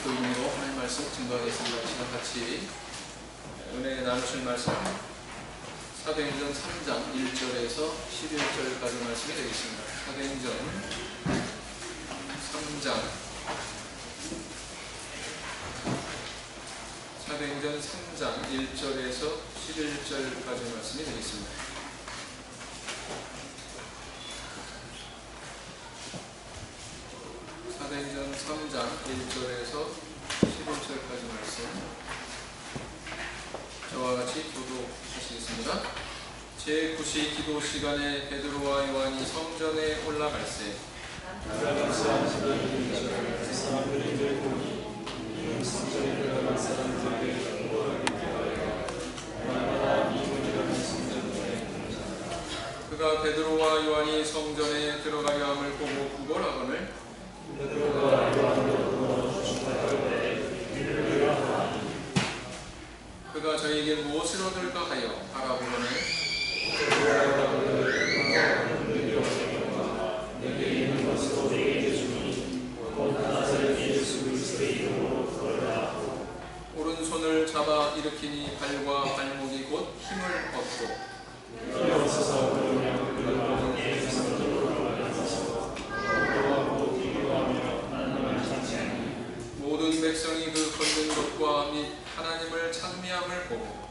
그리스도 이름으로 하나님 말씀 증거하겠습니다. 이 시간 같이 은혜 나누실 말씀 사도행전 3장 1절에서 11절까지 말씀이 되겠습니다. 사도행전 3장 1절에서 11절까지 말씀이 되겠습니다. 사도행전 3장 1절에서 11절까지 말씀 저와 같이 교독하시겠습니다. 제9시 기도 시간에 베드로와 요한이 성전에 올라갈새 그가 베드로와 요한이 성전에 들어가려 함을 보고 구걸하거늘 그가 저에게 무엇을 얻을까 하여 알아보거늘 오른손을 잡아 일으키니 발과 발목이 곧 힘을 얻고 모든 백성이 그 걷는 것과 및 하나님을 찬미함을 보고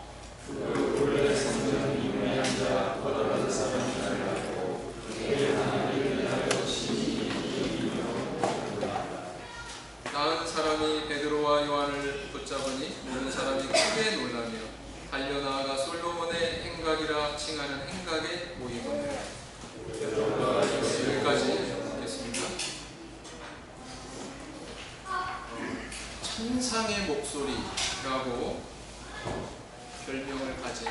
나은 사람이 베드로와 요한을 붙잡으니 모든 사람이 크게 놀라며 달려나아가 솔로몬의 행각이라 칭하는 행각에 모이거늘. 여기까지 읽겠습니다. 천상의 목소리라고 별명을 가진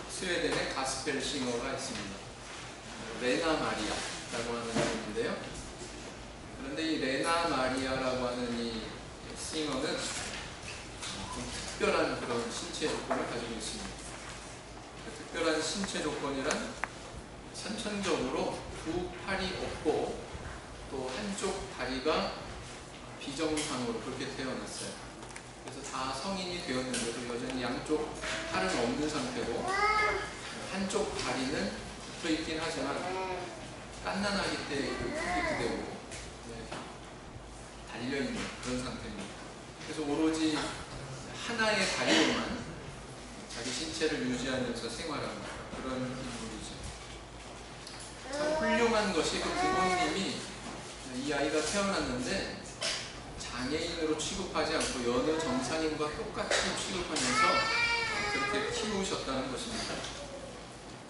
스웨덴의 가스펠 싱어가 있습니다. 레나 마리아라고 하는 이름인데요. 그런데 이 레나 마리아라고 하는 이 싱어는 좀 특별한 그런 신체 조건을 가지고 있습니다. 특별한 신체 조건이란 선천적으로 두 팔이 없고 또 한쪽 다리가 비정상으로 그렇게 태어났어요. 그래서 다 성인이 되었는데도 여전히 양쪽 팔은 없는 상태고 한쪽 다리는 붙어 있긴 하지만 갓난아기 때 크기 그대로 달려있는 그런 상태입니다. 그래서 오로지 하나의 다리로만 자기 신체를 유지하면서 생활하는 그런 인물이죠. 참 훌륭한 것이 그 부모님이 이 아이가 태어났는데 장애인으로 취급하지 않고 여느 정상인과 똑같이 취급하면서 그렇게 키우셨다는 것입니다.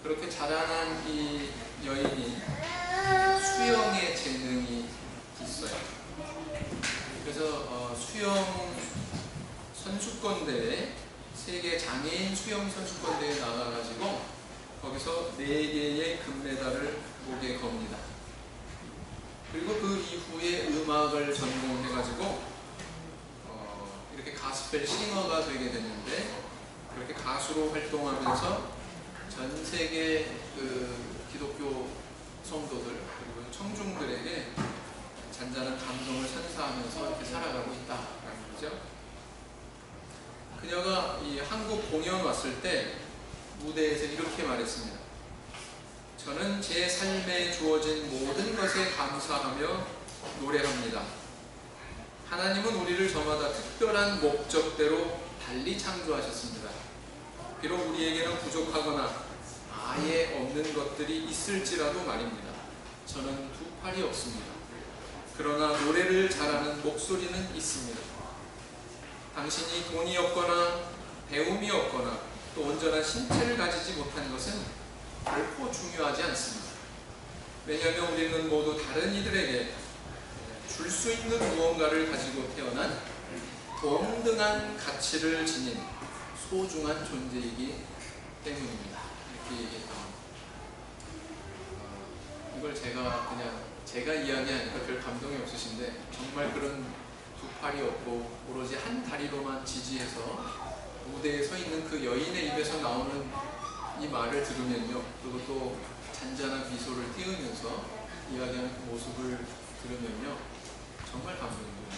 그렇게 자라난 이 여인이 수영의 재능이 있어요. 그래서 수영 선수권대회, 세계 장애인 수영 선수권대회에 나가가지고 거기서 4개의 금메달을 목에 겁니다. 그리고 그 이후에 음악을 전공해가지고 이렇게 가스펠 싱어가 되게 됐는데 그렇게 가수로 활동하면서 전 세계 그 기독교 성도들 그리고 청중들에게 잔잔한 감동을 선사하면서 이렇게 살아가고 있다라는 거죠. 그녀가 이 한국 공연 왔을 때 무대에서 이렇게 말했습니다. 저는 제 삶에 주어진 모든 것에 감사하며 노래합니다. 하나님은 우리를 저마다 특별한 목적대로 달리 창조하셨습니다. 비록 우리에게는 부족하거나 아예 없는 것들이 있을지라도 말입니다. 저는 두 팔이 없습니다. 그러나 노래를 잘하는 목소리는 있습니다. 당신이 돈이 없거나 배움이 없거나 또 온전한 신체를 가지지 못한 것은 결코 중요하지 않습니다. 왜냐하면 우리는 모두 다른 이들에게 줄 수 있는 무언가를 가지고 태어난 동등한 가치를 지닌 소중한 존재이기 때문입니다. 이렇게 얘기했다. 이걸 제가 이야기하니까 별 감동이 없으신데 정말 그런 두 팔이 없고 오로지 한 다리로만 지지해서 무대에 서 있는 그 여인의 입에서 나오는 이 말을 들으면요, 그리고 또 잔잔한 미소를 띄우면서 이야기하는 그 모습을 들으면요 정말 감동입니다.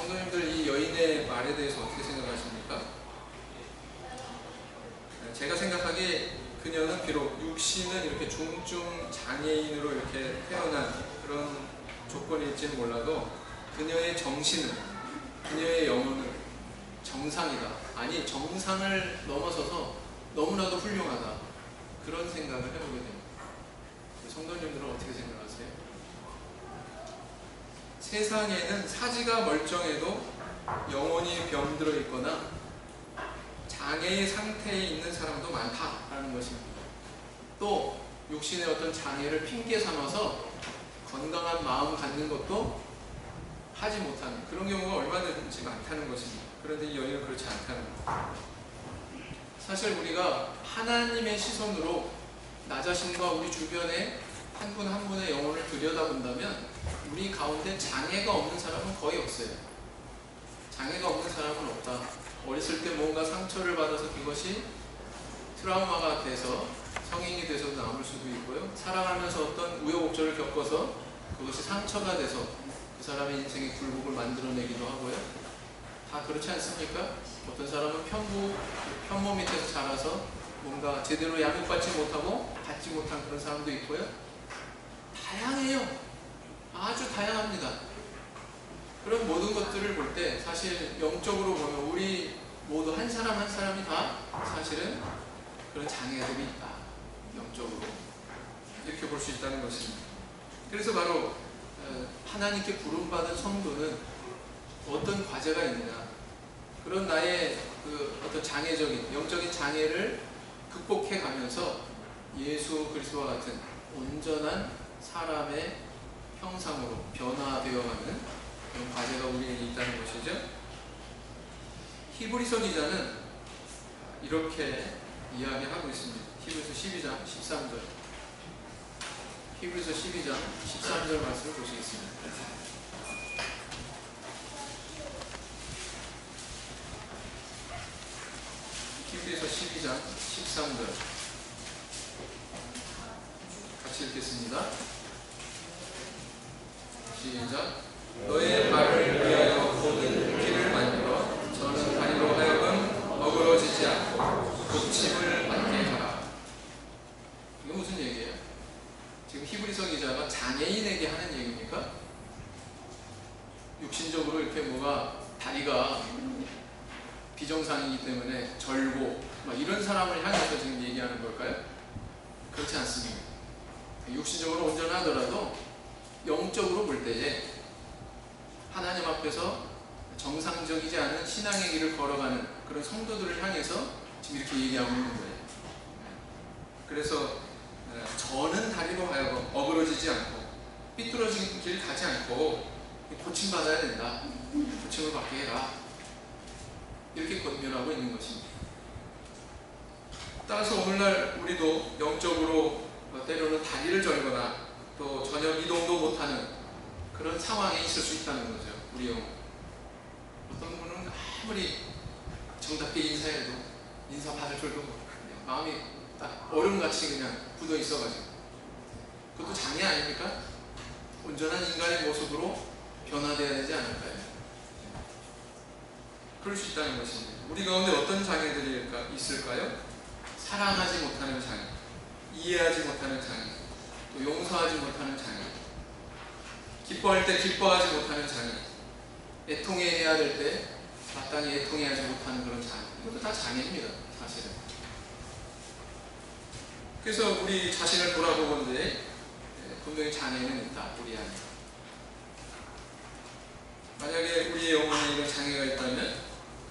성도님들 이 여인의 말에 대해서 어떻게 생각하십니까? 제가 생각하기에 그녀는 비록 육신은 이렇게 중증 장애인으로 이렇게 태어난 그런 조건일지는 몰라도 그녀의 정신은, 그녀의 영혼은 정상이다. 아니, 정상을 넘어서서 너무나도 훌륭하다. 그런 생각을 해보게 됩니다. 성도님들은 어떻게 생각하세요? 세상에는 사지가 멀쩡해도 영혼이 병들어 있거나 장애의 상태에 있는 사람도 많다라는 것입니다. 또 육신의 어떤 장애를 핑계 삼아서 건강한 마음 갖는 것도 하지 못하는 그런 경우가 얼마든지 많다는 것입니다. 그런데 이 여인은 그렇지 않다는 것. 사실 우리가 하나님의 시선으로 나 자신과 우리 주변에 한 분 한 분의 영혼을 들여다본다면 우리 가운데 장애가 없는 사람은 거의 없어요. 장애가 없는 사람은 없다. 어렸을 때 뭔가 상처를 받아서 그것이 트라우마가 돼서 성인이 돼서 남을 수도 있고요. 살아가면서 어떤 우여곡절을 겪어서 그것이 상처가 돼서 그 사람의 인생의 굴곡을 만들어내기도 하고요. 다 그렇지 않습니까? 어떤 사람은 편모 밑에서 자라서 뭔가 제대로 양육받지 못하고 받지 못한 그런 사람도 있고요. 다양해요. 아주 다양합니다. 그런 모든 것들을 볼 때 사실 영적으로 보면 우리 모두 한 사람 한 사람이 다 사실은 그런 장애들이 있다. 영적으로 이렇게 볼 수 있다는 것입니다. 그래서 바로 하나님께 부름받은 성도는 어떤 과제가 있느냐, 그런 나의 그 어떤 장애적인 영적인 장애를 극복해 가면서 예수 그리스도와 같은 온전한 사람의 형상으로 변화되어가는 그런 과제가 우리에게 있다는 것이죠. 히브리서 기자는 이렇게 이야기하고 있습니다. 히브리서 12장 13절. 히브리서 12장 13절 말씀을 보시겠습니다. 히브리서 12장 13절 같이 읽겠습니다. 시작. 너의 발을 위하여 모든 길을 만들어 저는 다리로 하여금 어그러지지 않고 고침을 받게 하라. 이게 무슨 얘기예요? 지금 히브리서 기자가 장애인에게 하는 얘기입니까? 육신적으로 이렇게 뭐가 다리가 비정상이기 때문에 절고 막 이런 사람을 향해서 지금 얘기하는 걸까요? 그렇지 않습니다. 육신적으로 온전하더라도 영적으로 볼 때에 하나님 앞에서 정상적이지 않은 신앙의 길을 걸어가는 그런 성도들을 향해서 지금 이렇게 얘기하고 있는 거예요. 그래서 저는 다리로 하여금 어그러지지 않고 삐뚤어진 길 가지 않고 고침받아야 된다. 고침을 받게 해라. 이렇게 권면하고 있는 것입니다. 따라서 오늘날 우리도 영적으로 때로는 다리를 절거나 또 전혀 이동도 못하는 그런 상황에 있을 수 있다는 거죠. 우리 영혼. 어떤 분은 아무리 정답게 인사해도 인사 받을 줄도 모르고 마음이 딱 얼음같이 그냥 굳어 있어가지고, 그것도 장애 아닙니까? 온전한 인간의 모습으로 변화되어야 되지 않을까요? 그럴 수 있다는 것입니다. 우리 가운데 어떤 장애들이 있을까요? 사랑하지 못하는 장애, 이해하지 못하는 장애, 또 용서하지 못하는 장애, 기뻐할 때 기뻐하지 못하는 장애, 애통해야 될 때 마땅히 애통해하지 못하는 그런 장애. 이것도 다 장애입니다, 사실은. 그래서 우리 자신을 돌아보건대 분명히 장애는 있다, 우리 안에. 만약에 우리의 영혼에 이런 장애가 있다면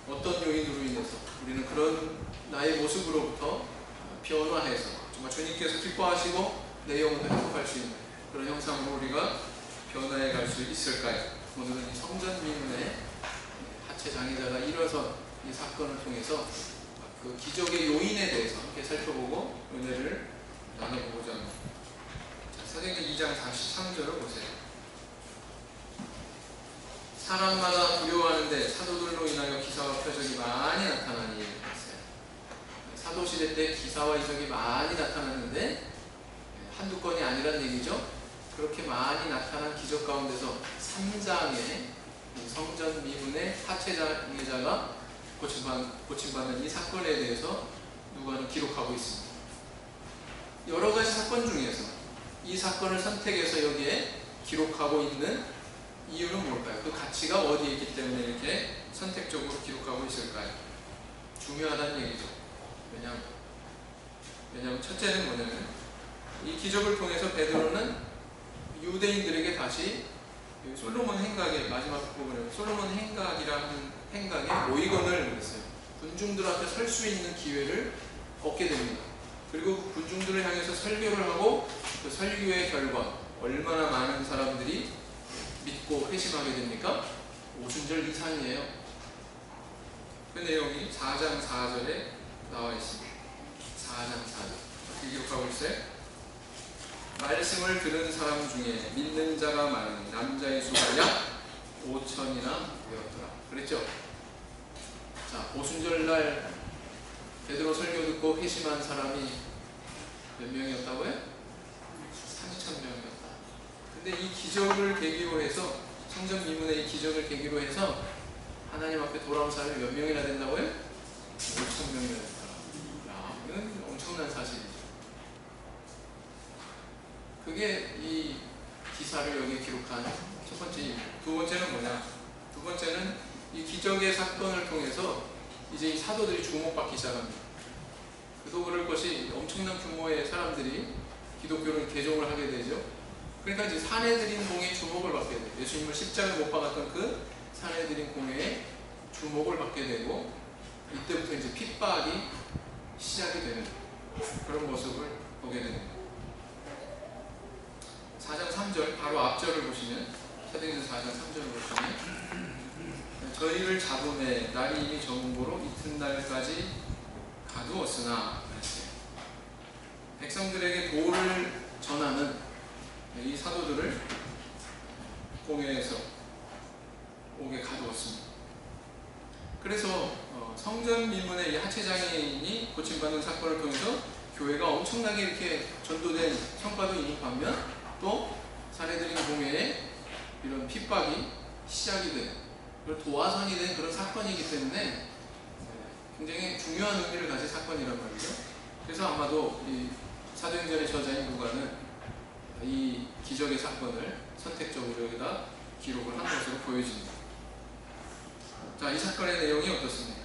어떤 요인으로 인해서 우리는 그런 나의 모습으로부터 변화해서 정말 주님께서 기뻐하시고 내 영혼도 행복할 수 있는 그런 형상으로 우리가 변화해 갈 수 있을까요? 오늘은 이 성전 미문의 하체 장애자가 일어선 이 사건을 통해서 그 기적의 요인에 대해서 함께 살펴보고 은혜를 나눠보고자 합니다. 사도행전 2장 43절을 보세요. 사람마다 두려워하는데 사도들로 인하여 기사와 표적이 많이 나타나니 했어요. 사도시대 때 기사와 이적이 많이 나타났는데 한두 건이 아니란 얘기죠. 그렇게 많이 나타난 기적 가운데서 3장에 이 성전 미문의 하체장애자가 고침받는 이 사건에 대해서 누가는 기록하고 있습니다. 여러 가지 사건 중에서 이 사건을 선택해서 여기에 기록하고 있는 이유는 뭘까요? 그 가치가 어디에 있기 때문에 이렇게 선택적으로 기록하고 있을까요? 중요하다는 얘기죠. 왜냐하면 첫째는 뭐냐면 이 기적을 통해서 베드로는 유대인들에게 다시 솔로몬 행각의 마지막 부분에 솔로몬 행각이라는 행각의 모의건을 했어요. 군중들 앞에 설 수 있는 기회를 얻게 됩니다. 그리고 그 군중들을 향해서 설교를 하고 그 설교의 결과 얼마나 많은 사람들이 믿고 회심하게 됩니까? 오순절 이상이에요. 그 내용이 4장 4절에 나와 있습니다. 4장 4절 어떻게 기록하고 있어요? 말씀을 들은 사람 중에 믿는 자가 많은 남자의 수가 약 5천이나 되었더라. 그랬죠? 자, 오순절날 베드로 설교 듣고 회심한 사람이 몇 명이었다고요? 3,000명이었다. 근데 이 기적을 계기로 해서 성전 미문의 이 기적을 계기로 해서 하나님 앞에 돌아온 사람이 몇 명이나 된다고요? 5,000명이나 됐다. 야, 이건 엄청난 사실이죠. 그게 이 기사를 여기 기록한 첫 번째 이유. 두 번째는 뭐냐? 두 번째는 이 기적의 사건을 통해서 이제 이 사도들이 주목받기 시작합니다. 그도 그럴 것이 엄청난 규모의 사람들이 기독교를 개종을 하게 되죠. 그러니까 이제 산헤드린 공회의 주목을 받게 돼요. 예수님을 십자가에 못 박았던 그 산헤드린 공회의 주목을 받게 되고 이때부터 이제 핍박이 시작이 되는 그런 모습을 보게 됩니다. 4장 3절 바로 앞절을 보시면 사도행전 4장 3절을 보시면 저희를 잡음에 날이 이미 저물므로 이튿날까지 가두었으나 백성들에게 도를 전하는 이 사도들을 공회에서 오게 가두었습니다. 그래서 성전 미문의 이 하체장애인이 고침받는 사건을 통해서 교회가 엄청나게 이렇게 전도된 성과도 있는 반면 또 산헤드린 공회에 이런 핍박이 시작이 된 도화선이 된 그런 사건이기 때문에 굉장히 중요한 의미를 가진 사건이란 말이죠. 그래서 아마도 이 사도행전의 저자인 누가는 이 기적의 사건을 선택적으로 여기다 기록을 한 것으로 보여집니다. 자, 이 사건의 내용이 어떻습니까?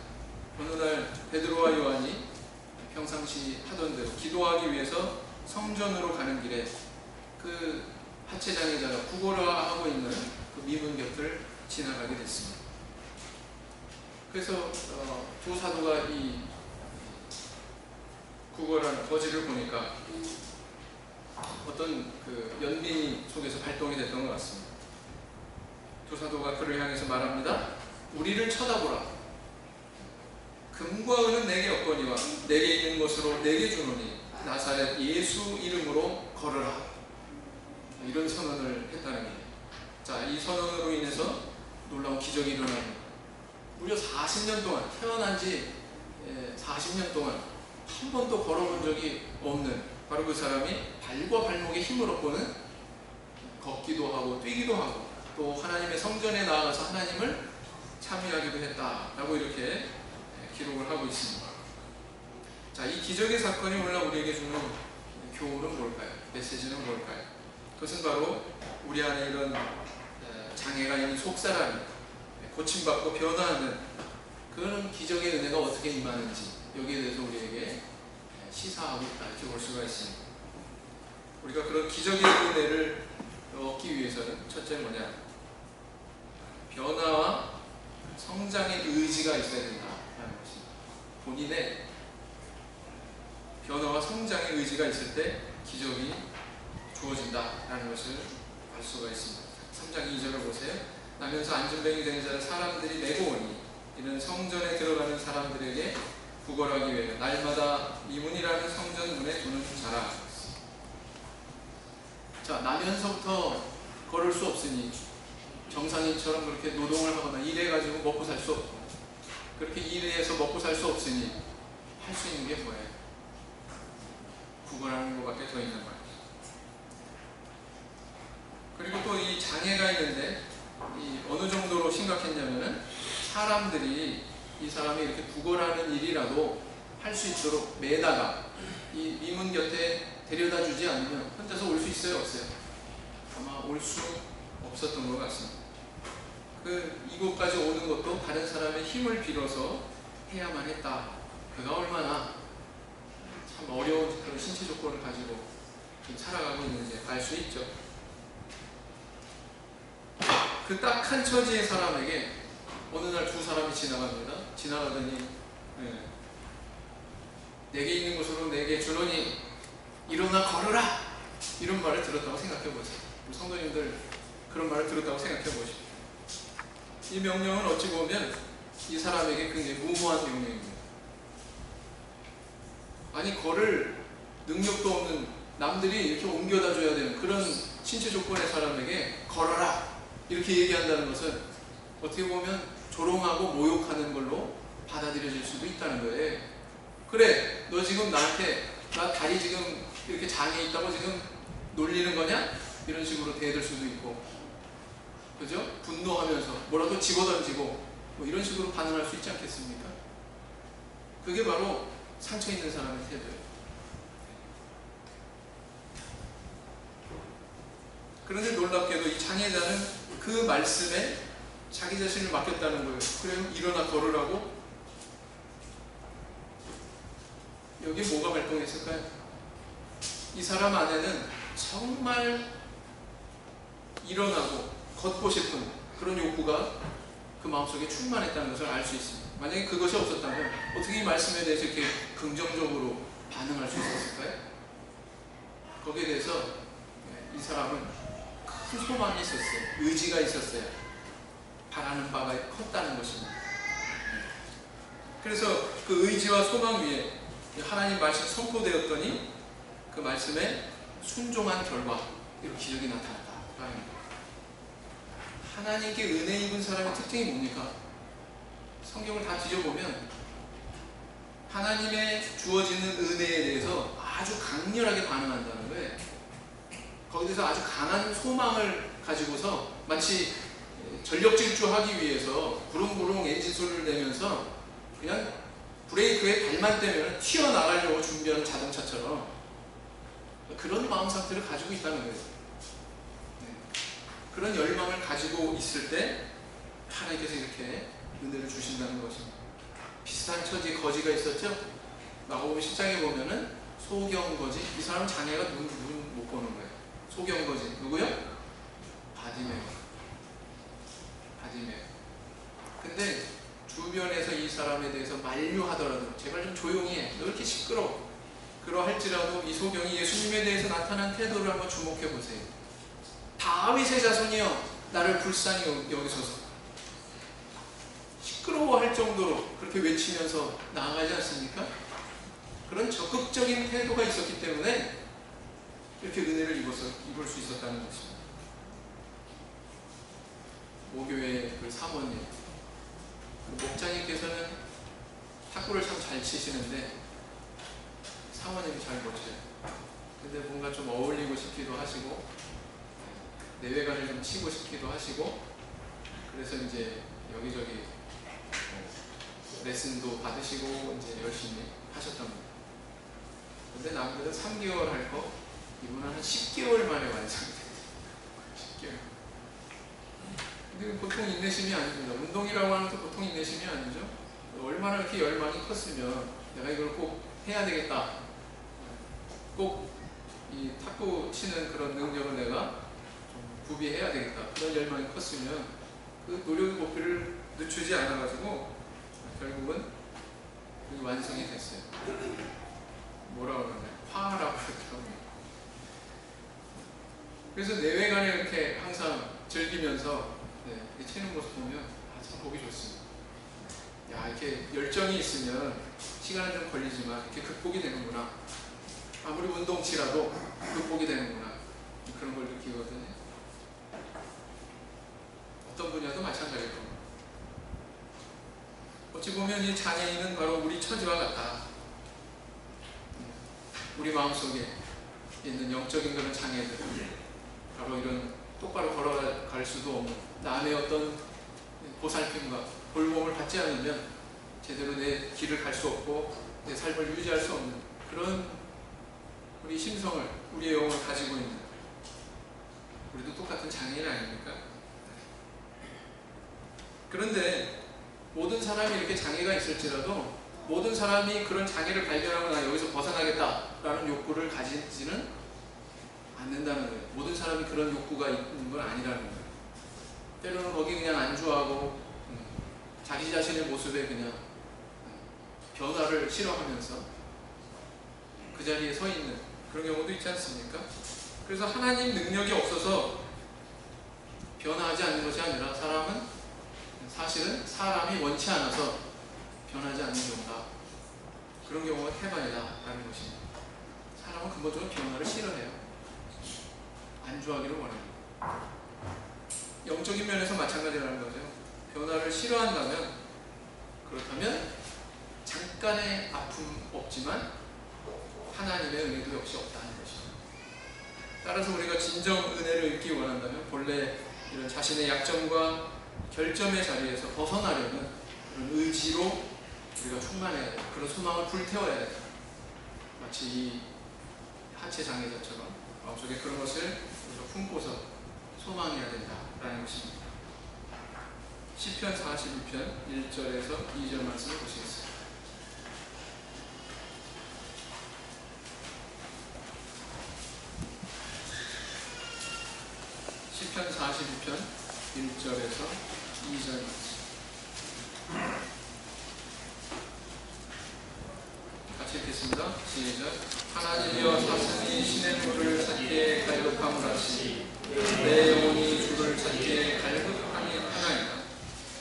어느 날 베드로와 요한이 평상시 하던 대로 기도하기 위해서 성전으로 가는 길에 그 하체장애자가 구걸하고 있는 그 미문 곁을 지나가게 됐습니다. 그래서 두 사도가 이 구걸한 거지를 보니까 어떤 그 연민 속에서 발동이 됐던 것 같습니다. 두 사도가 그를 향해서 말합니다. 우리를 쳐다보라. 금과 은은 내게 없거니와 내게 있는 것으로 내게 주노니 나사렛 예수 이름으로 걸으라. 이런 선언을 했다는 거예요. 자, 이 선언으로 인해서 놀라운 기적이 일어납니다. 무려 40년 동안, 태어난 지 40년 동안 한 번도 걸어본 적이 없는 바로 그 사람이 발과 발목에 힘을 얻고는 걷기도 하고 뛰기도 하고 또 하나님의 성전에 나아가서 하나님을 참여하기도 했다라고 이렇게 기록을 하고 있습니다. 자, 이 기적의 사건이 오늘날 우리에게 주는 교훈은 뭘까요? 메시지는 뭘까요? 그것은 바로 우리 안에 이런 장애가 있는 속사람이 고침받고 변화하는 그런 기적의 은혜가 어떻게 임하는지 여기에 대해서 우리에게 시사하고 있다 이렇게 볼 수가 있습니다. 우리가 그런 기적의 은혜를 얻기 위해서는 첫째 뭐냐? 변화와 성장의 의지가 있어야 된다라는 것입니다. 본인의 변화와 성장의 의지가 있을 때 기적이 주어진다라는 것을 알 수가 있습니다. 3장 2절을 보세요. 나면서 안진병이 된 자를 사람들이 내고 오니 이는 성전에 들어가는 사람들에게 구걸하기 위해 날마다 미문이라는 성전 문에 두는 자라. 자, 나면서부터 걸을 수 없으니 정상인처럼 그렇게 노동을 하거나 일해가지고 먹고 살 수 없고 그렇게 일해서 먹고 살 수 없으니 할 수 있는 게 뭐예요? 구걸하는 것밖에 더 있는 거예요. 그리고 또 이 장애가 있는데 이 어느 정도로 심각 사람들이 이 사람이 이렇게 구걸하는 일이라도 할 수 있도록 매다가 이 미문 곁에 데려다 주지 않으면 혼자서 올 수 있어요, 없어요? 아마 올 수 없었던 것 같습니다. 이곳까지 오는 것도 다른 사람의 힘을 빌어서 해야만 했다. 그가 얼마나 참 어려운 그런 신체 조건을 가지고 살아가고 있는지 알 수 있죠. 그 딱한 처지의 사람에게 어느 날 두 사람이 지나갑니다. 지나가더니 내게 있는 것으로 내게 주노니 일어나 걸으라! 이런 말을 들었다고 생각해 보세요. 성도님들 그런 말을 들었다고 생각해 보십시오. 이 명령은 어찌 보면 이 사람에게 굉장히 무모한 명령입니다. 아니 걸을 능력도 없는 남들이 이렇게 옮겨다 줘야 되는 그런 신체 조건의 사람에게 걸어라! 이렇게 얘기한다는 것은 어떻게 보면 조롱하고 모욕하는 걸로 받아들여질 수도 있다는 거예요. 그래, 너 지금 나한테 나 다리 지금 이렇게 장애 있다고 지금 놀리는 거냐? 이런 식으로 대들 수도 있고, 그죠? 분노하면서 뭐라도 집어던지고 뭐 이런 식으로 반응할 수 있지 않겠습니까? 그게 바로 상처 있는 사람의 태도예요. 그런데 놀랍게도 이 장애자는 그 말씀에 자기 자신을 맡겼다는 거예요. 그래, 일어나 걸으라고? 여기 뭐가 발동했을까요? 이 사람 안에는 정말 일어나고 걷고 싶은 그런 욕구가 그 마음속에 충만했다는 것을 알 수 있습니다. 만약에 그것이 없었다면 어떻게 이 말씀에 대해서 이렇게 긍정적으로 반응할 수 있었을까요? 거기에 대해서 이 사람은 큰 소망이 있었어요. 의지가 있었어요. 바라는 바가 컸다는 것입니다. 그래서 그 의지와 소망 위에 하나님 말씀 선포되었더니 그 말씀에 순종한 결과 이런 기적이 나타났다. 하나님께 은혜 입은 사람의 특징이 뭡니까? 성경을 다 뒤져보면 하나님의 주어지는 은혜에 대해서 아주 강렬하게 반응한다는 거예요. 거기서 아주 강한 소망을 가지고서 마치 전력 질주하기 위해서 부릉부릉 엔진 소리를 내면서 그냥 브레이크에 발만 떼면 튀어나가려고 준비하는 자동차처럼 그런 마음 상태를 가지고 있다는 거예요. 그런 열망을 가지고 있을 때 하나님께서 이렇게 은혜를 주신다는 것입니다. 비슷한 처지에 거지가 있었죠? 마가복음 10장에 보면은 소경거지, 이 사람은 장애가 눈 못 보는 거예요. 소경거지, 누구요? 바디메오. 근데 주변에서 이 사람에 대해서 만류하더라도 제발 좀 조용히 해. 너 이렇게 시끄러워. 그러할지라도 이 소경이 예수님에 대해서 나타난 태도를 한번 주목해 보세요. 다윗의 자손이여 나를 불쌍히 여기소서. 시끄러워할 정도로 그렇게 외치면서 나아가지 않습니까? 그런 적극적인 태도가 있었기 때문에 이렇게 은혜를 입을 수 있었다는 것입니다. 모교회 그 사모님, 그 목자님께서는 탁구를 참 잘 치시는데 사모님이 잘 못 쳐요. 근데 뭔가 좀 어울리고 싶기도 하시고 내외관을 좀 치고 싶기도 하시고 그래서 이제 여기저기 레슨도 받으시고 이제 열심히 하셨답니다. 근데 남들은 3개월 할 거 이분은 한 10개월 만에 완성돼요. 10개월. 근데 보통 인내심이 아닙니다. 운동이라고 하는 것도 보통 인내심이 아니죠. 얼마나 이렇게 열망이 컸으면 내가 이걸 꼭 해야 되겠다. 꼭 이 탁구 치는 그런 능력을 내가 좀 구비해야 되겠다. 그런 열망이 컸으면 그 노력의 고삐를 늦추지 않아가지고 결국은 완성이 됐어요. 뭐라고 그러나요? 화라고 그러더라고요. 그래서 내외간에 이렇게 항상 즐기면서 치는 모습 보면 참 보기 좋습니다. 야, 이렇게 열정이 있으면 시간은 좀 걸리지만 이렇게 극복이 되는구나. 아무리 운동치라도 극복이 되는구나. 그런 걸 느끼거든요. 어떤 분야도 마찬가지일 겁니다. 어찌 보면 이 장애인은 바로 우리 처지와 같다. 우리 마음속에 있는 영적인 그런 장애들, 바로 이런 똑바로 걸어갈 수도 없는 남의 어떤 보살핌과 돌봄을 받지 않으면 제대로 내 길을 갈 수 없고 내 삶을 유지할 수 없는 그런 우리 심성을, 우리의 영을 가지고 있는, 우리도 똑같은 장애인 아닙니까? 그런데 모든 사람이 이렇게 장애가 있을지라도 모든 사람이 그런 장애를 발견하고 나 여기서 벗어나겠다라는 욕구를 가지지는 않는다는 거예요. 모든 사람이 그런 욕구가 있는 건 아니라는 거예요. 때로는 거기 그냥 안주하고 자기 자신의 모습에 그냥 변화를 싫어하면서 그 자리에 서 있는 그런 경우도 있지 않습니까? 그래서 하나님 능력이 없어서 변화하지 않는 것이 아니라 사실은 사람이 원치 않아서 변하지 않는 경우다. 그런 경우가 태반이다라는 것입니다. 사람은 근본적으로 변화를 싫어해요. 안주하기를 원합니다. 영적인 면에서 마찬가지라는 거죠. 변화를 싫어한다면, 그렇다면 잠깐의 아픔 없지만 하나님의 은혜도 역시 없다는 것입니다. 따라서 우리가 진정 은혜를 얻기 원한다면 본래 이런 자신의 약점과 결점의 자리에서 벗어나려는 그런 의지로 우리가 충만해야 돼요. 그런 소망을 불태워야 돼요. 마치 이 하체 장애자처럼 마음속에 그런 것을 우리가 품고서 소망해야 된다라는 것입니다. 시편 42편 1절에서 2절 말씀을 보시겠습니다. 시편 42편 1절에서 2절 말씀 같이 읽겠습니다. 시작. 하나님이여 사슴이 신의 물을 찾기에 갈급함을 하시니 내 영혼이 주를 찾기에 갈급함이 하나이다.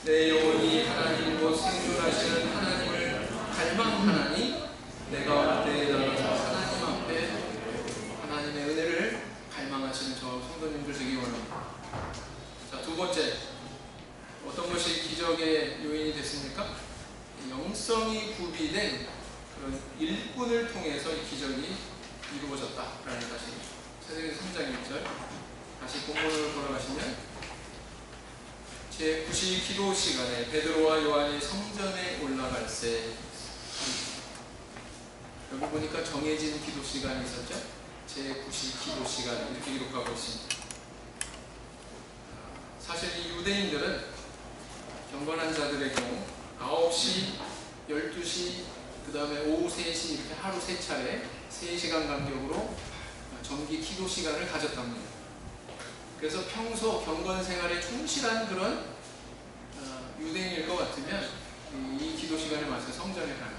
내 영혼이 하나님 곧 생존하시는 하나님을 갈망하나니 내가 때에 나가서 하나님 앞에 하나님의 은혜를 갈망하시는 저 성도님들 되기 원합니다. 자, 두 번째, 어떤 것이 기적의 요인이 됐습니까? 영성이 구비된 그런 일꾼을 통해서 이 기적이 이루어졌다라는 것이 사도행전 3장 1절. 다시 본문으로 돌아가시면 제9시 기도 시간에 베드로와 요한이 성전에 올라갈 때, 여기 보니까 정해진 기도 시간이 있었죠. 제9시 기도 시간 이렇게 기록하고 있습니다. 사실 이 유대인들은 경건한 자들의 경우 9시, 12시, 그 다음에 오후 3시 이렇게 하루 3차례 3시간 간격으로 정기 기도 시간을 가졌답니다. 그래서 평소 경건 생활에 충실한 그런 유대인일 것 같으면 이 기도 시간에 맞춰 성전에 가는,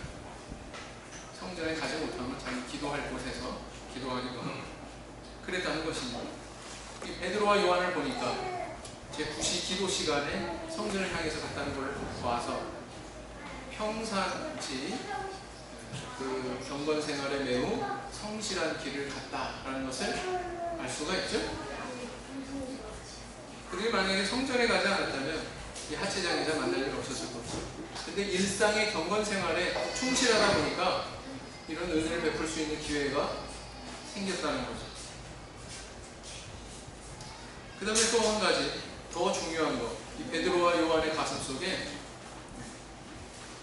성전에 가지 못하면 자기 기도할 곳에서 기도하기도 하고 그랬다는 것입니다. 이 베드로와 요한을 보니까 제9시 기도 시간에 성전을 향해서 갔다는 걸 봐서 평상시 그 경건 생활에 매우 성실한 길을 갔다라는 것을 알 수가 있죠. 그들이 만약에 성전에 가지 않았다면 이 하체장애자 만날 일 없었을 것이죠. 근데 일상의 경건 생활에 충실하다 보니까 이런 은혜를 베풀 수 있는 기회가 생겼다는 거죠. 그 다음에 또 한 가지 더 중요한 거, 이 베드로와 요한의 가슴 속에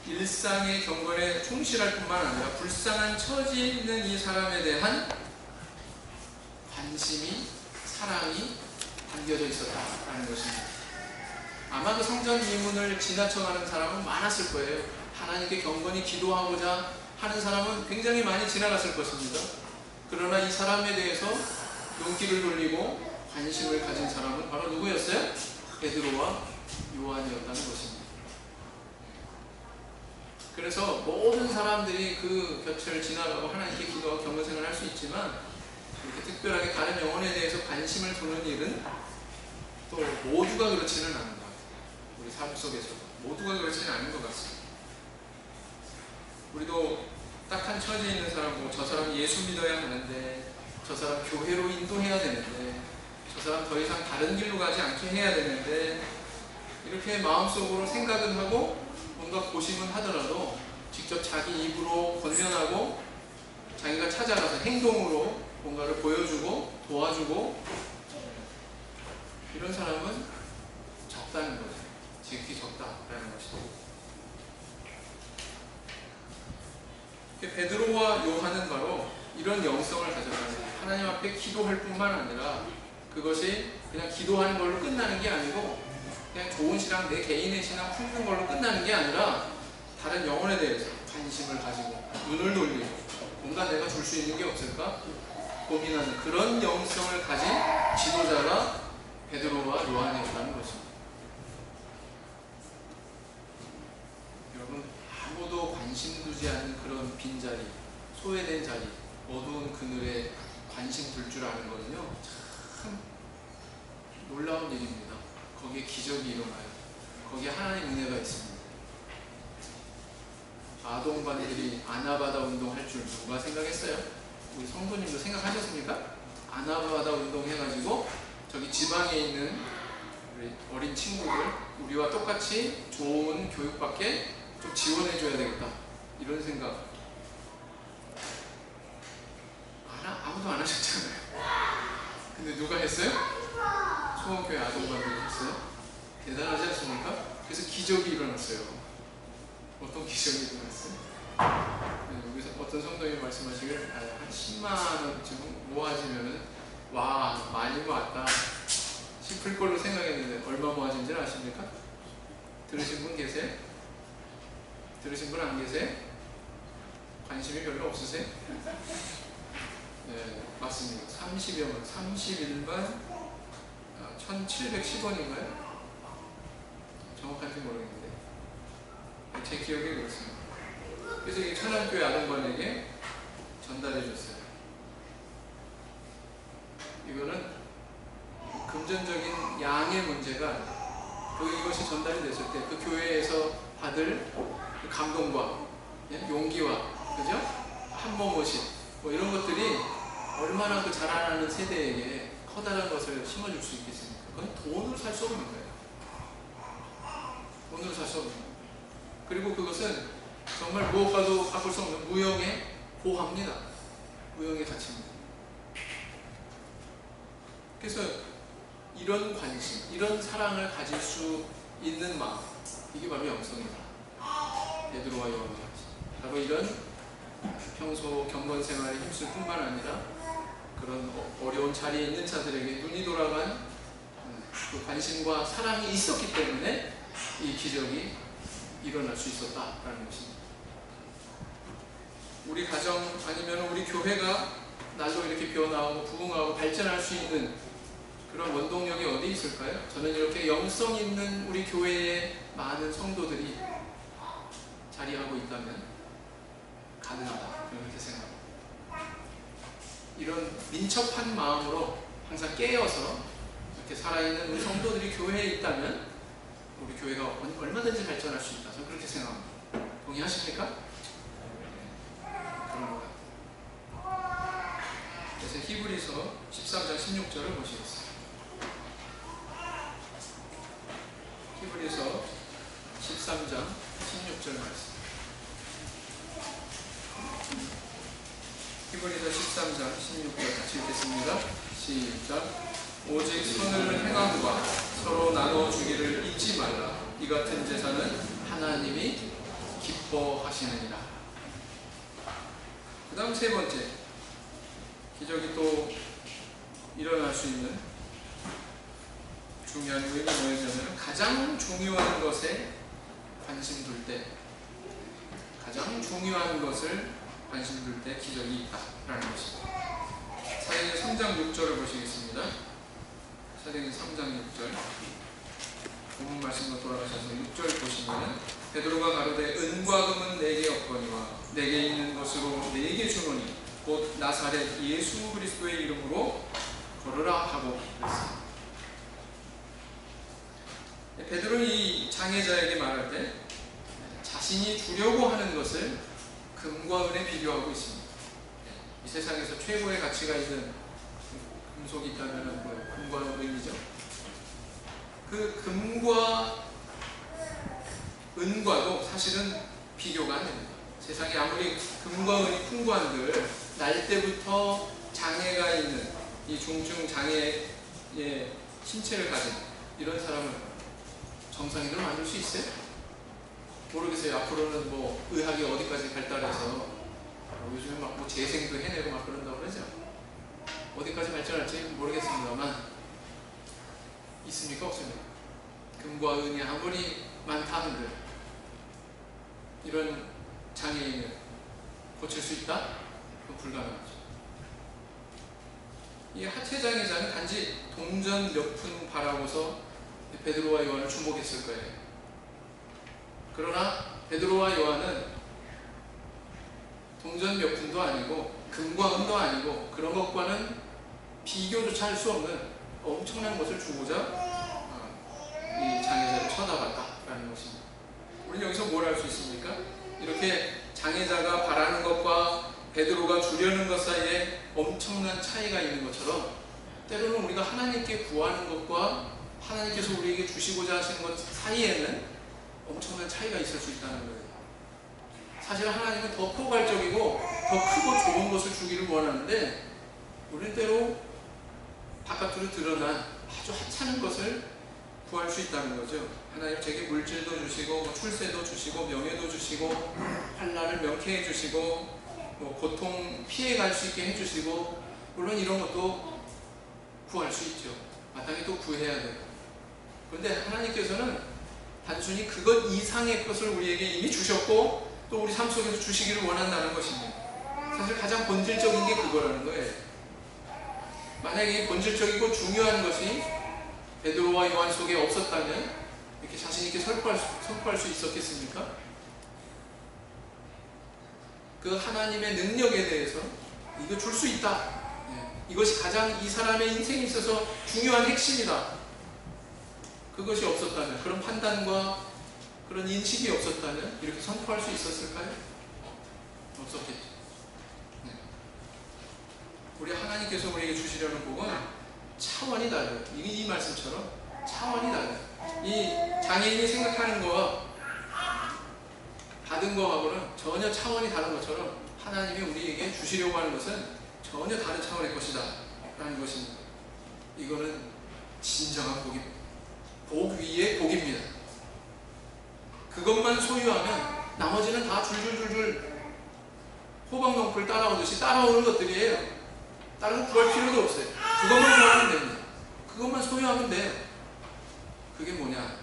일상의 경건에 충실할 뿐만 아니라 불쌍한 처지에 있는 이 사람에 대한 관심이, 사랑이 담겨져 있었다라는 것입니다. 아마 그 성전 이문을 지나쳐가는 사람은 많았을 거예요. 하나님께 경건히 기도하고자 하는 사람은 굉장히 많이 지나갔을 것입니다. 그러나 이 사람에 대해서 눈길을 돌리고 관심을 가진 사람은 바로 누구였어요? 베드로와 요한이었다는 것입니다. 그래서 모든 사람들이 그 곁을 지나가고 하나님께 기도하고 경건생활을 할 수 있지만 이렇게 특별하게 다른 영혼에 대해서 관심을 두는 일은 또 모두가 그렇지는 않은 것 같아요. 우리 삶 속에서 모두가 그렇지는 않은 것 같습니다. 우리도 딱한 처지에 있는 사람, 저 사람 예수 믿어야 하는데, 저 사람 교회로 인도해야 되는데, 저 사람 더 이상 다른 길로 가지 않게 해야 되는데, 이렇게 마음속으로 생각은 하고 뭔가 고심은 하더라도 직접 자기 입으로 권면하고 자기가 찾아가서 행동으로 뭔가를 보여주고 도와주고 이런 사람은 적다는 거죠. 지극히 적다라는 것이죠. 베드로와 요한은 바로 이런 영성을 가져가요. 하나님 앞에 기도할 뿐만 아니라 그것이 그냥 기도하는 걸로 끝나는 게 아니고 그냥 좋은 신앙, 내 개인의 신앙 품는 걸로 끝나는 게 아니라 다른 영혼에 대해서 관심을 가지고 눈을 돌리고 뭔가 내가 줄 수 있는 게 없을까 고민하는 그런 영성을 가진 지도자가 베드로와 요한이었다는 것입니다. 여러분, 아무도 관심 두지 않는 그런 빈자리, 소외된 자리, 어두운 그늘에 관심 둘 줄 아는 거는요, 참 놀라운 일입니다. 거기에 기적이 일어나요. 거기에 하나님의 은혜가 있습니다. 아동반들이 아나바다 운동할 줄 누가 생각했어요? 우리 성도님도 생각하셨습니까? 아나바다 운동 해가지고 저기 지방에 있는 우리 어린 친구들, 우리와 똑같이 좋은 교육받게 좀 지원해줘야 되겠다, 이런 생각. 아무도 안 하셨잖아요. 근데 누가 했어요? 소원교회 아동반들이 했어요. 대단하지 않습니까? 그래서 기적이 일어났어요. 어떤 기적이 일어났어요? 네, 여기서 어떤 성도님이 말씀하시길 한 10만원쯤 모아지면은 와, 많이 모았다 싶을 걸로 생각했는데 얼마 모아진지 아십니까? 들으신 분 계세요? 들으신 분 안 계세요? 관심이 별로 없으세요? 네, 맞습니다. 30여만, 31만 1710원인가요? 정확한지 모르겠는데 제 기억에 그렇습니다. 그래서 이 천안교회 아동반에게 전달해 줬어요. 이거는 금전적인 양의 문제가 이것이 전달이 됐을 때 그 교회에서 받을 그 감동과 용기와, 그죠? 한몸모심 뭐 이런 것들이 얼마나 그 자라나는 세대에게 커다란 것을 심어줄 수 있겠습니까? 그건 돈으로 살 수 없는 거예요. 돈으로 살 수 없는 거예요. 그리고 그것은 정말 무엇과도 바꿀 수 없는 무형의 보화입니다. 무형의 가치입니다. 그래서 이런 관심, 이런 사랑을 가질 수 있는 마음, 이게 바로 영성이다. 베드로와 요한과 같이 바로 이런 평소 경건 생활에 힘쓸 뿐만 아니라 그런 어려운 자리에 있는 자들에게 눈이 돌아간 그 관심과 사랑이 있었기 때문에 이 기적이 일어날 수 있었다라는 것입니다. 우리 가정 아니면 우리 교회가 날로 이렇게 변화하고 부흥하고 발전할 수 있는 그런 원동력이 어디 있을까요? 저는 이렇게 영성 있는 우리 교회의 많은 성도들이 자리하고 있다면 가능하다, 이렇게 생각합니다. 이런 민첩한 마음으로 항상 깨어서 이렇게 살아있는 우리 성도들이 교회에 있다면 우리 교회가 얼마든지 발전할 수 있다, 저는 그렇게 생각합니다. 동의하십니까? 그런 것 같아요. 그래서 히브리서 13장 16절을 보시겠습니다. 히브리서 13장 16절 말씀. 히브리서 13장 16절 같이 읽겠습니다. 시작. 오직 선을 행함과 서로 나눠주기를 잊지 말라. 이 같은 제사는 하나님이 기뻐하시느니라. 그 다음 세 번째, 기적이 또 일어날 수 있는 중요한 의미가 뭐냐면 가장 중요한 것에 관심 둘 때, 가장 중요한 것을 관심 둘 때 기적이 있다라는 것입니다. 사도행전 3장 6절을 보시겠습니다. 사도행전 3장 6절 본문 말씀으로 돌아가셔서 6절 보시면 베드로가 가로되 은과 금은 내게 없거니와 내게 있는 것으로 내게 주노니 곧 나사렛 예수 그리스도의 이름으로 걸으라 하고 그랬습니다. 베드로는 이 장애자에게 말할 때 자신이 주려고 하는 것을 금과 은에 비교하고 있습니다. 이 세상에서 최고의 가치가 있는 금속이 있다면 뭐예요? 금과 은이죠. 그 금과 은과도 사실은 비교가 안 됩니다. 세상에 아무리 금과 은이 풍부한들 날 때부터 장애가 있는 이 중증 장애의 신체를 가진 이런 사람을 정상인으로 만들 수 있어요? 모르겠어요. 앞으로는 뭐 의학이 어디까지 발달해서 요즘에 막 뭐 재생도 해내고 막 그런다고 그러죠. 어디까지 발전할지 모르겠습니다만 있습니까 없습니까? 금과 은이 아무리 많다 한들 이런 장애인을 고칠 수 있다? 그건 불가능하죠. 이 하체 장애자는 단지 동전 몇 푼 바라고서 베드로와 요한을 주목했을 거예요. 그러나 베드로와 요한은 동전 몇 푼도 아니고 금과 은도 아니고 그런 것과는 비교조차 할 수 없는 엄청난 것을 주고자 이 장애자를 쳐다봤다라는 것입니다. 우리는 여기서 뭘 알 수 있습니까? 이렇게 장애자가 바라는 것과 베드로가 주려는 것 사이에 엄청난 차이가 있는 것처럼 때로는 우리가 하나님께 구하는 것과 하나님께서 우리에게 주시고자 하시는 것 사이에는 엄청난 차이가 있을 수 있다는 거예요. 사실 하나님은 더 포괄적이고 더 크고 좋은 것을 주기를 원하는데 우리는 때로 바깥으로 드러난 아주 하찮은 것을 구할 수 있다는 거죠. 하나님 제게 물질도 주시고 출세도 주시고 명예도 주시고 환난을 명쾌해 주시고 고통 피해갈 수 있게 해주시고 물론 이런 것도 구할 수 있죠. 마땅히 또 구해야 돼요. 그런데 하나님께서는 단순히 그것 이상의 것을 우리에게 이미 주셨고 또 우리 삶 속에서 주시기를 원한다는 것입니다. 사실 가장 본질적인 게 그거라는 거예요. 만약에 본질적이고 중요한 것이 베드로와 요한 속에 없었다면 이렇게 자신 있게 선포할 수 있었겠습니까? 그 하나님의 능력에 대해서 이거 줄 수 있다. 이것이 가장 이 사람의 인생에 있어서 중요한 핵심이다. 그것이 없었다면, 그런 판단과 그런 인식이 없었다면 이렇게 선포할 수 있었을까요? 없었겠죠. 우리 하나님께서 우리에게 주시려는 복은 차원이 달라요. 이 말씀처럼 차원이 달라요. 이 장애인이 생각하는 거와 받은 거하고는 전혀 차원이 다른 것처럼 하나님이 우리에게 주시려고 하는 것은 전혀 다른 차원의 것이다 라는 것입니다. 이거는 진정한 복입니다. 복 위에 복입니다. 그것만 소유하면 나머지는 다 줄줄줄줄 호박농풀 따라오듯이 따라오는 것들이에요. 다른 거 구할 필요도 없어요. 그것만 구하면 됩니다. 그것만 소유하면 돼요. 그게 뭐냐?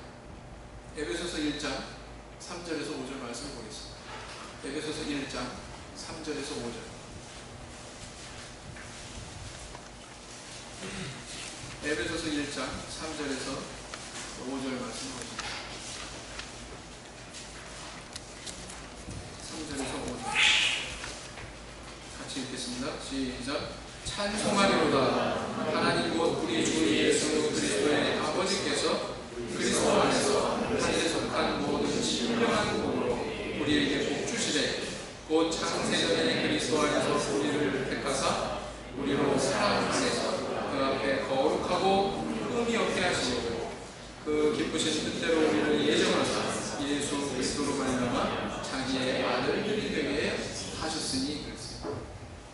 에베소서 1장 3절에서 5절 말씀 보겠습니다. 에베소서 1장 3절에서 5절. 에베소서 1장 3절에서 5절 말씀 보겠습니다. 3절에서 5절 같이 읽겠습니다. 시작. 찬송하리로다. 하나님 곧 우리 주 예수 그리스도의 아버지께서 그리스도 안에서 하늘에 속한 모든 신령한 복으로 우리에게 복 주시되 곧 창세전에 그리스도 안에서 우리를 택하사 우리로 사랑하셔서 그 앞에 거룩하고 흠이 없게 하시고 그 기쁘신 뜻대로 우리를 예정하사 예수 그리스도로 말미암아 자기의 아들들이 되게 하셨으니 그랬어요.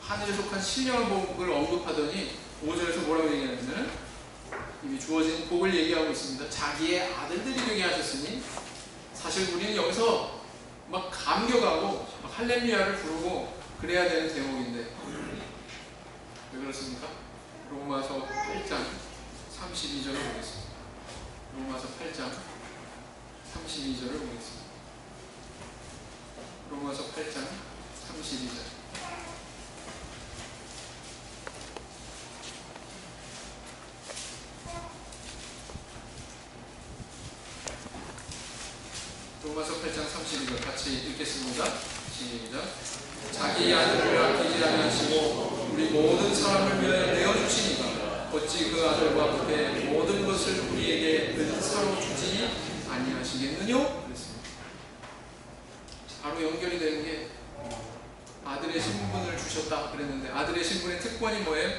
하늘에 속한 신령한 복을 언급하더니 5절에서 뭐라고 얘기하냐면 이미 주어진 복을 얘기하고 있습니다. 자기의 아들들이 되게 하셨으니 사실 우리는 여기서 막 감격하고 막 할렐루야를 부르고 그래야 되는 대목인데 왜 그렇습니까? 로마서 8장 32절을 보겠습니다. 로마서 8장 32절을 보겠습니다. 로마서 8장 32절. 로마서 8장 32절 같이 읽겠습니다. 시작. 자기 아들을 아끼지 아니하시고 우리 모든 사람을 위하여 내어주시니까 어찌 그 아들과 함께 모든 것을 우리에게 은사로 주지 아니하시겠느냐? 그랬습니다. 바로 연결이 되는 게 아들의 신분을 주셨다 그랬는데 아들의 신분의 특권이 뭐예요?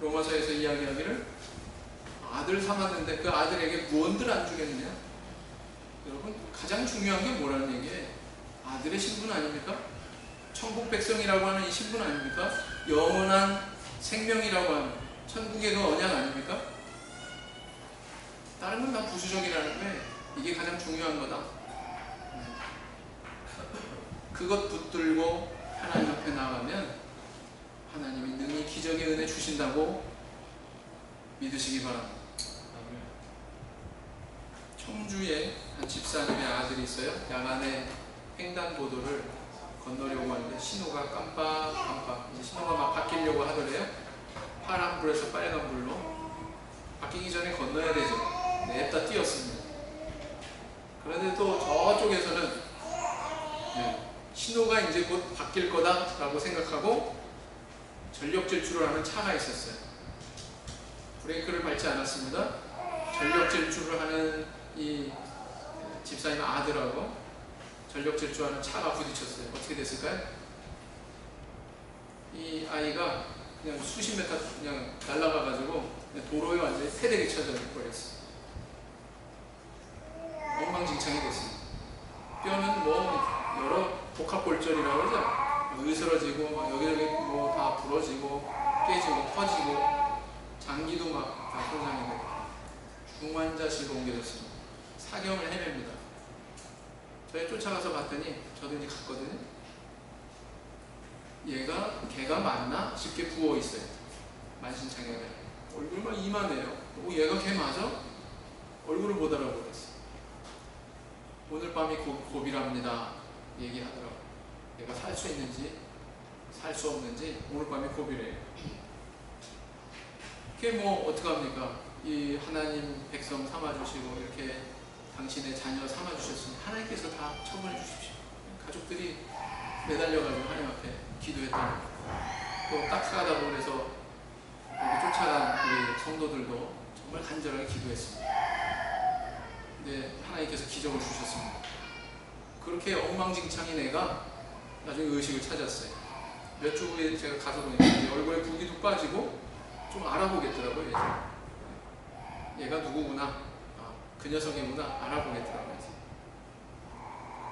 로마서에서 이야기하기를 아들 삼았는데 그 아들에게 무언들 안 주겠느냐? 여러분 가장 중요한 게 뭐라는 얘기예요? 아들의 신분 아닙니까? 천국 백성이라고 하는 이 신분 아닙니까? 영원한 생명이라고 하는 천국의 그 언약 아닙니까? 다른 건 다 부수적이라는 거예요. 이게 가장 중요한 거다. 그것 붙들고 하나님 앞에 나가면 하나님이 능히 기적의 은혜 주신다고 믿으시기 바랍니다. 청주에 한 집사님의 아들이 있어요. 야간에 횡단보도를 건너려고 하는데 신호가 깜빡깜빡, 이제 신호가 막 바뀌려고 하더래요. 파란 불에서 빨간 불로 바뀌기 전에 건너야 되죠. 냅다 뛰었습니다. 그런데 또 저쪽에서는 신호가 이제 곧 바뀔 거다라고 생각하고 전력 질주를 하는 차가 있었어요. 브레이크를 밟지 않았습니다. 전력 질주를 하는 이 집사님 아들하고 전력 질주하는 차가 부딪혔어요. 어떻게 됐을까요? 이 아이가 그냥 수십 메타 그냥 날아가가지고 도로에 완전히 패대기 쳐져 버렸어요. 엉망진창이 됐습니다. 뼈는 뭐 여러 복합골절이라고 그러죠. 으스러지고 여기저기 뭐 다 부러지고 깨지고 터지고 장기도 막 다 손상이 되고 중환자실로 옮겨졌습니다. 사경을 헤맵니다. 저희 쫓아가서 봤더니 저도 이제 갔거든요. 걔가 맞나 싶게 부어 있어요. 만신창이가 얼굴만 이만해요. 얘가 걔 맞아? 얼굴을 못 알아보겠어. 오늘 밤이 고비랍니다. 얘기하더라고. 얘가 살 수 있는지 살 수 없는지 오늘 밤이 고비래요. 그게 뭐 어떡합니까? 이 하나님 백성 삼아주시고 이렇게 당신의 자녀 삼아주셨으니 하나님께서 다 처분해 주십시오. 가족들이 매달려가지고 하나님 앞에 기도했다는 또 딱하다고 그래서 여기 쫓아간 우리 성도들도 정말 간절하게 기도했습니다. 근데 하나님께서 기적을 주셨습니다. 그렇게 엉망진창인 애가 나중에 의식을 찾았어요. 몇 주 후에 제가 가서 보니까 얼굴에 붓기도 빠지고 좀 알아보겠더라고요. 얘가 누구구나, 그 녀석이구나 알아보겠더라고요.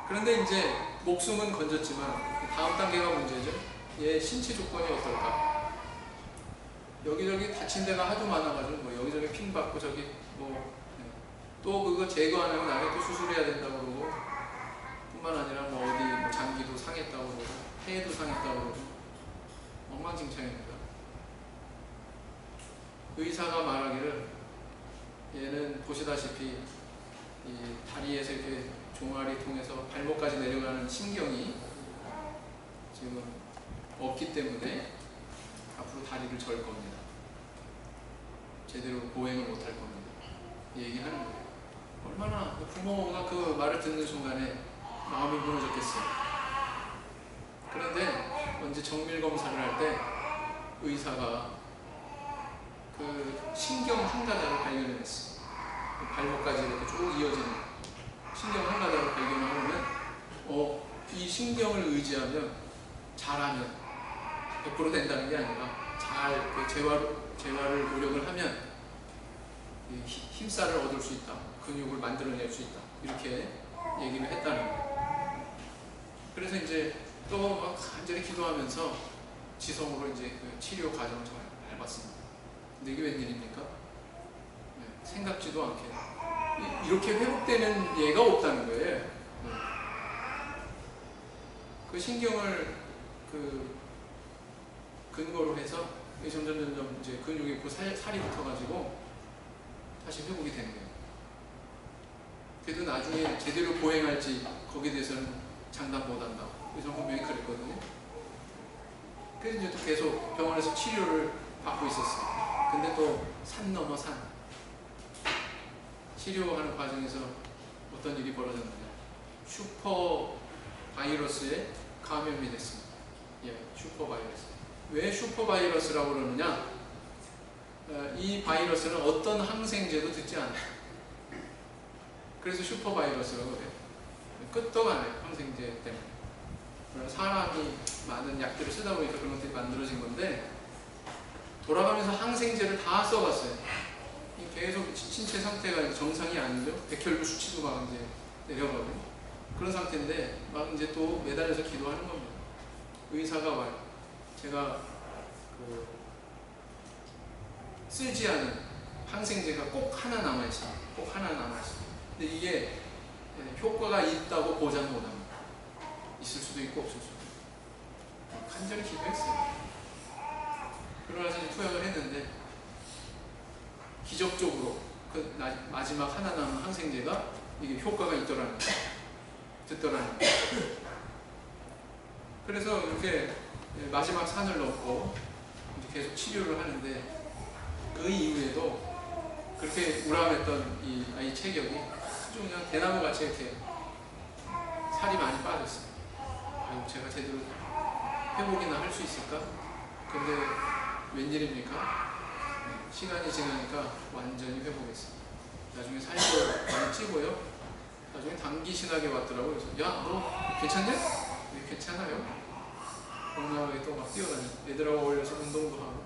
그런데 이제 목숨은 건졌지만 다음 단계가 문제죠. 얘 신체 조건이 어떨까? 여기저기 다친 데가 하도 많아가지고 뭐 여기저기 핑 받고 저기 뭐 또 그거 제거하려면 나중에 또 수술해야 된다고 그러고 뿐만 아니라 뭐 어디 뭐 장기도 상했다고 그러고 폐도 상했다고 그러고 엉망진창입니다. 의사가 말하기를 얘는 보시다시피 이 다리에서 이렇게 종아리 통해서 발목까지 내려가는 신경이 지금 없기 때문에 앞으로 다리를 절 겁니다. 제대로 보행을 못할 겁니다. 얘기하는 거예요. 얼마나 부모가 그 말을 듣는 순간에 마음이 무너졌겠어요. 그런데 언제 정밀 검사를 할 때 의사가 그 신경 한 가닥을 발견했어요. 발목까지 이렇게 쭉 이어지는 신경 한 가닥을 발견하면 이 신경을 의지하면 잘하면 100% 된다는 게 아니라 잘 그 재활을 노력을 하면 힘살을 얻을 수 있다. 근육을 만들어낼 수 있다. 이렇게 얘기를 했다는 거예요. 그래서 이제 또 막 간절히 기도하면서 지성으로 이제 그 치료 과정을 밟았습니다. 근데 이게 웬일입니까? 생각지도 않게 이렇게 회복되는 예가 없다는 거예요. 그 신경을 그 근거로 해서 점점 이제 근육이 있고 살이 붙어가지고 다시 회복이 되는 거예요. 그래도 나중에 제대로 보행할지 거기에 대해서는 장담 못한다고 의사 분명히 그랬거든요. 그래서 이제 또 계속 병원에서 치료를 받고 있었어요. 근데 또 산 넘어 산 치료하는 과정에서 어떤 일이 벌어졌느냐, 슈퍼 바이러스에 감염이 됐습니다. 슈퍼 바이러스. 왜 슈퍼 바이러스라고 그러느냐? 이 바이러스는 어떤 항생제도 듣지 않아요. 그래서 슈퍼 바이러스라고 해요. 끄떡 안 해요. 항생제 때문에. 사람이 많은 약들을 쓰다 보니까 그런 것들이 만들어진 건데, 돌아가면서 항생제를 다 써봤어요. 계속 신체 상태가 정상이 아니죠. 백혈구 수치도 막 이제 내려가고 그런 상태인데 막 이제 또 매달려서 기도하는 겁니다. 의사가 와요. 제가 쓰지 않은 항생제가 꼭 하나 남아있어요. 꼭 하나 남아있어요. 근데 이게 효과가 있다고 보장 못합니다. 있을 수도 있고 없을 수도 있고. 간절히 기도했어요. 그러고 나서 투약을 했는데 기적적으로 그 마지막 하나 남은 항생제가 이게 효과가 있더라는 거예요. 듣더라는 거예요. 그래서 이렇게 마지막 산을 넘고 계속 치료를 하는데 그 이후에도 그렇게 우람했던 이 아이 체격이 아주 그냥 대나무같이 이렇게 살이 많이 빠졌어요. 아유, 제가 제대로 회복이나 할 수 있을까? 근데 웬일입니까? 시간이 지나니까 완전히 회복했어요. 나중에 살도 많이 찌고요. 나중에 단기 신학에 왔더라고요. 그래서 야, 너 괜찮냐? 네, 괜찮아요. 동남아에 또 막 뛰어다녀. 애들하고 어울려서 운동도 하고.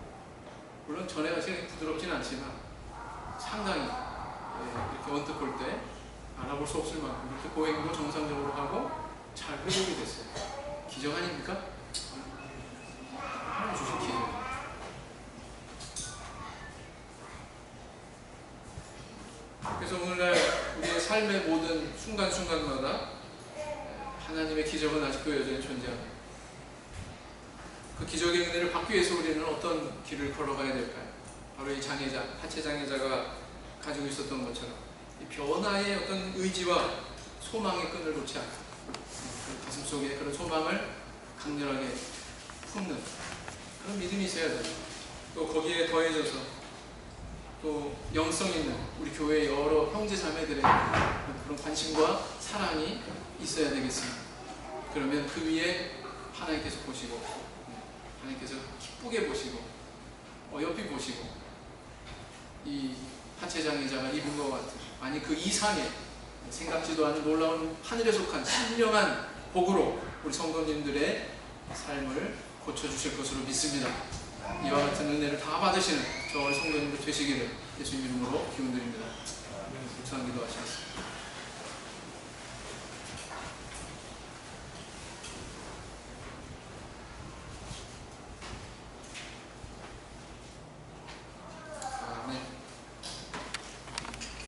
물론 전에가 제일 부드럽진 않지만 상당히 이렇게 언뜻 볼 때 알아볼 수 없을 만큼 이렇게 보행도 정상적으로 하고 잘 회복이 됐어요. 기적 아닙니까? 하나님 주신 기적. 그래서 오늘날 우리의 삶의 모든 순간순간마다 하나님의 기적은 아직도 여전히 존재합니다. 그 기적의 은혜를 받기 위해서 우리는 어떤 길을 걸어가야 될까요? 바로 이 장애자, 하체 장애자가 가지고 있었던 것처럼 이 변화의 어떤 의지와 소망의 끈을 놓지 않고 그 가슴 속에 그런 소망을 강렬하게 품는 그런 믿음이 있어야 돼요. 또 거기에 더해져서 또 영성 있는 우리 교회의 여러 형제 자매들의 그런 관심과 사랑이 있어야 되겠습니다. 그러면 그 위에 하나님께서 보시고 하나님께서 기쁘게 보시고 어여삐 보시고 이 하체장애자가 입은 것 같은 아니 그 이상의 생각지도 않은 놀라운 하늘에 속한 신령한 복으로 우리 성도님들의 삶을 고쳐주실 것으로 믿습니다. 이와 같은 은혜를 다 받으시는 저 성도님들 되시기를 예수님 이름으로 기원드립니다. 감사한 기도하시겠습니다.